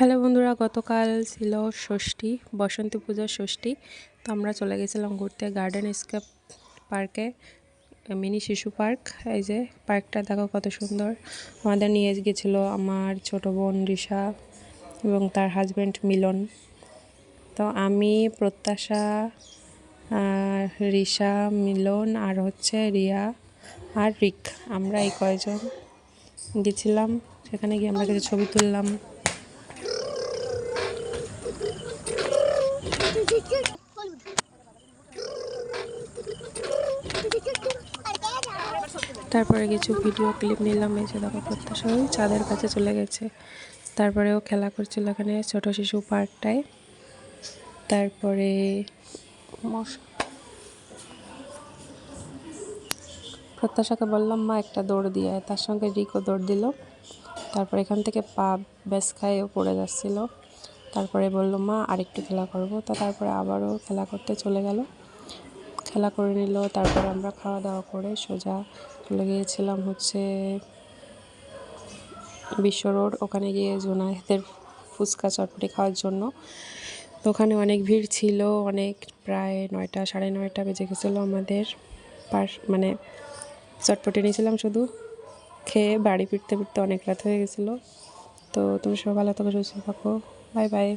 Hello বন্ধুরা, গতকাল ছিল ষষ্ঠী, বসন্তী পূজার ষষ্ঠী। তো আমরা চলে গেছিলাম ঘুরতে গার্ডেন স্কেপ পার্কে, মিনি শিশু পার্ক। এই যে পার্কটা দেখো কত সুন্দর। আমাদের নিয়ে গেছিল আমার ছোট বোন রিশা এবং তার হাজব্যান্ড মিলন। তো আমি, প্রত্যাশা, রিশা, মিলন আর হচ্ছে রিয়া আর রিক, আমরা এই কয়জন গেছিলাম। সেখানে গিয়ে আমরা কিছু ছবি তুললাম। তারপরে কিছু ভিডিও ক্লিপ নিলাম। এই যে দেখো প্রত্যাশা ওই চাঁদের কাছে চলে গেছে। তারপরেও খেলা করছিল এখানে ছোট শিশু পার্কটায়। তারপরে প্রত্যাশাকে বললাম মা একটা দৌড় দিয়ে, তার সঙ্গে রিকও দৌড় দিল। তারপর এখান থেকে পা ব্যাস খায়েও পড়ে যাচ্ছিল। তারপরে বলল মা আরেকটু খেলা করব। তো তারপরে আবারও খেলা করতে চলে গেল, খেলা করে নিল। তারপর আমরা খাওয়া দাওয়া করে সোজা চলে গিয়েছিলাম হচ্ছে বিশ্ব রোড। ওখানে গিয়ে জোনায়েদের ফুচকা চটপটি খাওয়ার জন্য। তো ওখানে অনেক ভিড় ছিল, অনেক, প্রায় 9টা সাড়ে 9টা বেজে গেছিলো আমাদের। মানে চটপটি নিয়েছিলাম শুধু, খেয়ে বাড়ি ফিরতে ফিরতে অনেক রাত হয়ে গেছিলো। তো তুমি সব ভালো থাকো, সুস্থ থাকো, বাই বাই।